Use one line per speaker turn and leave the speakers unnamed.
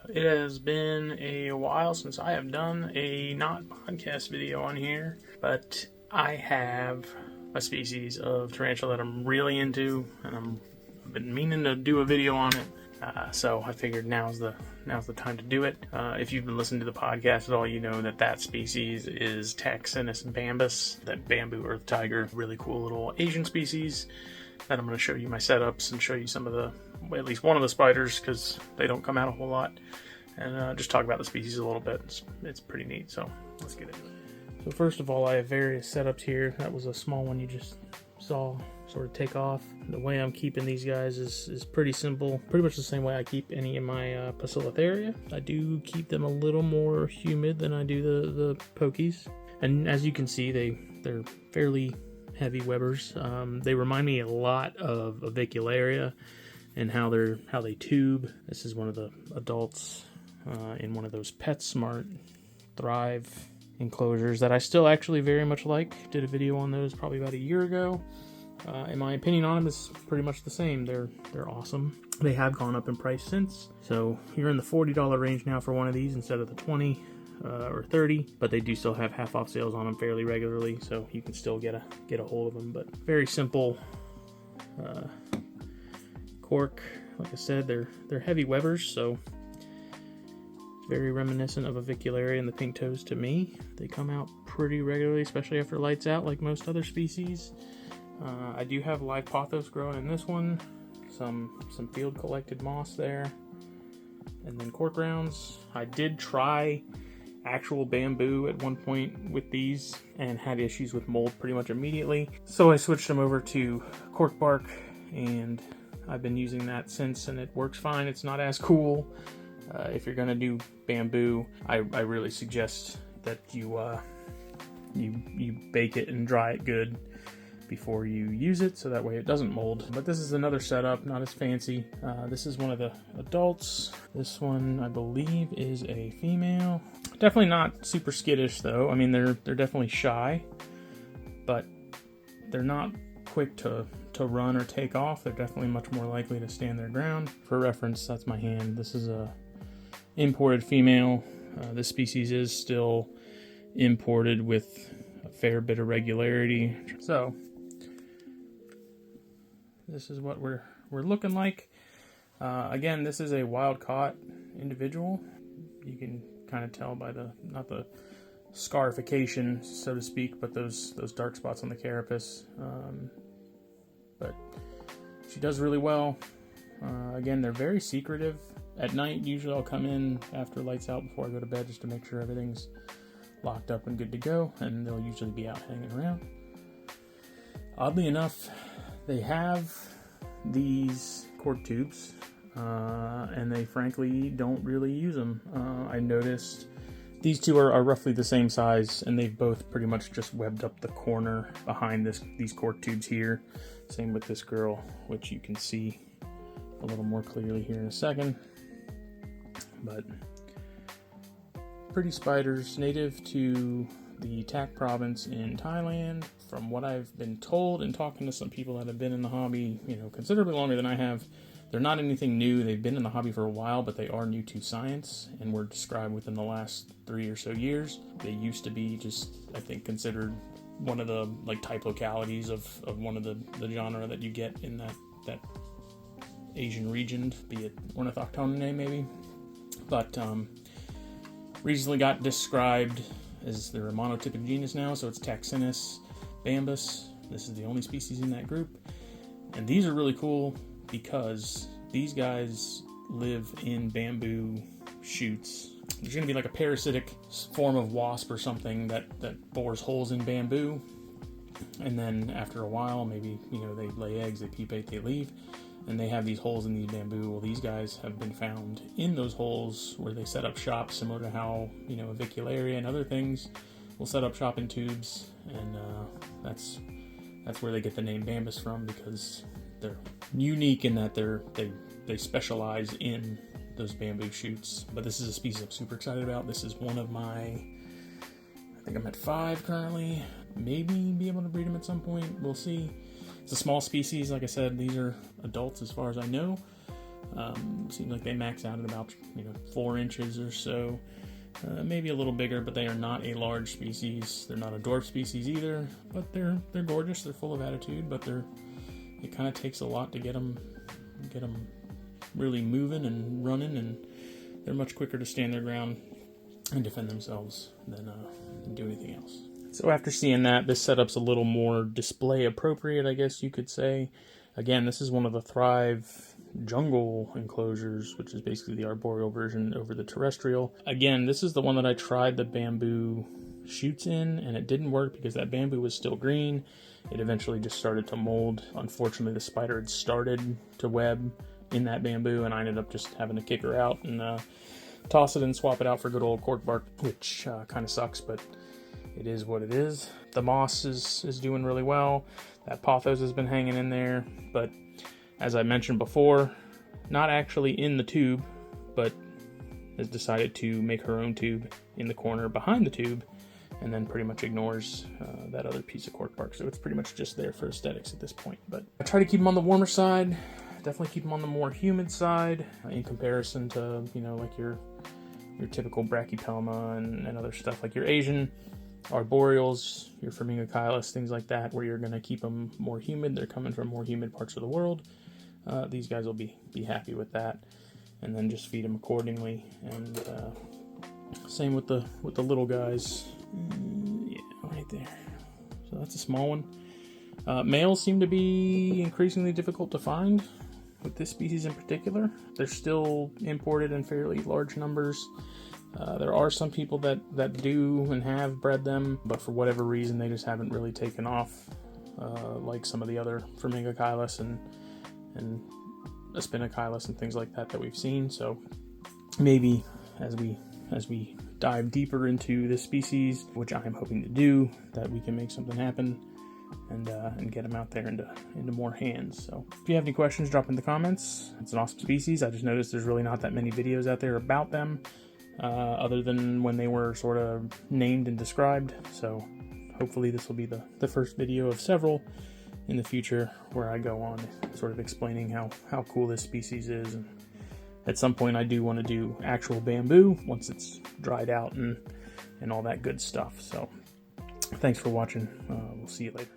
It has been a while since I have done a not podcast video on here, but I have a species of tarantula that I'm really into, and I've been meaning to do a video on it. So I figured now's the time to do it. If you've been listening to the podcast at all, you know that species is Taxinus bambus, that bamboo earth tiger, really cool little Asian species. That I'm going to show you my setups and show you some of at least one of the spiders, because they don't come out a whole lot, and just talk about the species a little bit. It's pretty neat, so let's get into it. So first of all, I have various setups here. That was a small one you just saw sort of take off. The way I'm keeping these guys is pretty simple, pretty much the same way I keep any of my Poecilotheria. I do keep them a little more humid than I do the pokies, and as you can see, they're fairly heavy webbers. They remind me a lot of Avicularia and how they tube. This is one of the adults in one of those PetSmart Thrive enclosures that I still actually very much like. Did a video on those probably about a year ago. In my opinion on them is pretty much the same. They're awesome. They have gone up in price since, so you're in the $40 range now for one of these instead of the $20 or $30, but they do still have half off sales on them fairly regularly, so you can still get a hold of them. But very simple cork. Like I said, they're heavy webbers, so very reminiscent of Avicularia and the pink toes to me. They come out pretty regularly, especially after lights out, like most other species. I do have live pothos growing in this one, some field collected moss there, and then cork rounds. I did try actual bamboo at one point with these and had issues with mold pretty much immediately, so I switched them over to cork bark, and I've been using that since, and it works fine. It's not as cool. If you're gonna do bamboo, I really suggest that you bake it and dry it good before you use it, so that way it doesn't mold. But this is another setup, not as fancy. This is one of the adults. This one, I believe, is a female. Definitely not super skittish though. I mean, they're definitely shy, but they're not quick to run or take off. They're definitely much more likely to stand their ground. For reference, that's my hand. This is a imported female. This species is still imported with a fair bit of regularity. So this is what we're looking like. Again, this is a wild caught individual. You can kind of tell by not the scarification, so to speak, but those dark spots on the carapace. But she does really well. Again, they're very secretive. At night, usually I'll come in after lights out before I go to bed just to make sure everything's locked up and good to go, and they'll usually be out hanging around. Oddly enough, they have these cork tubes, and they frankly don't really use them. I noticed these two are roughly the same size, and they've both pretty much just webbed up the corner behind these cork tubes here. Same with this girl, which you can see a little more clearly here in a second. But pretty spiders, native to the Tak province in Thailand. From what I've been told and talking to some people that have been in the hobby, considerably longer than I have, they're not anything new. They've been in the hobby for a while, but they are new to science and were described within the last 3 or so years. They used to be just, I think, considered one of the type localities of one of the genre that you get in that Asian region, be it Ornithoctonae maybe. But recently got described as they're a monotypic genus now, so it's Taxinus bambus. This is the only species in that group. And these are really cool because these guys live in bamboo shoots. There's going to be like a parasitic form of wasp or something that bores holes in bamboo. And then after a while, maybe, they lay eggs, they pupate, they leave. And they have these holes in these bamboo. Well, these guys have been found in those holes where they set up shop, similar to how, Avicularia and other things will set up shop in tubes. And that's where they get the name bambus from, because they're unique in that they specialize in those bamboo shoots. But this is a species I'm super excited about. This is one of my, I think I'm at 5 currently. Maybe be able to breed them at some point. We'll see. It's a small species. Like I said, these are adults as far as I know. Seems like they max out at about 4 inches or so. Maybe a little bigger, but they are not a large species. They're not a dwarf species either, but they're gorgeous. They're full of attitude, but it kind of takes a lot to get them really moving and running, and they're much quicker to stand their ground and defend themselves than do anything else. So after seeing that, this setup's a little more display appropriate, I guess you could say. Again, this is one of the Thrive jungle enclosures, which is basically the arboreal version over the terrestrial. Again, this is the one that I tried the bamboo shoots in, and it didn't work because that bamboo was still green. It eventually just started to mold. Unfortunately, the spider had started to web in that bamboo, and I ended up just having to kick her out and toss it and swap it out for good old cork bark, which kind of sucks, but it is what it is. The moss is doing really well. That pothos has been hanging in there, but as I mentioned before, not actually in the tube, but has decided to make her own tube in the corner behind the tube, and then pretty much ignores that other piece of cork bark. So it's pretty much just there for aesthetics at this point. But I try to keep them on the warmer side. Definitely keep them on the more humid side in comparison to, like your typical Brachypelma and other stuff, like your Asian arboreals, your Formingocylus, things like that, where you're going to keep them more humid. They're coming from more humid parts of the world. These guys will be happy with that, and then just feed them accordingly. And same with the little guys. Yeah, right there. So that's a small one. Males seem to be increasingly difficult to find with this species in particular. They're still imported in fairly large numbers. There are some people that do and have bred them, but for whatever reason they just haven't really taken off like some of the other Formingocylus and Aspinocylus and things like that we've seen. So maybe as we dive deeper into this species, which I am hoping to do, that we can make something happen and get them out there into more hands. So if you have any questions, drop in the comments. It's an awesome species. I just noticed there's really not that many videos out there about them, other than when they were sort of named and described. So hopefully this will be the first video of several in the future where I go on sort of explaining how cool this species is. And at some point I do want to do actual bamboo once it's dried out and all that good stuff. So thanks for watching. We'll see you later.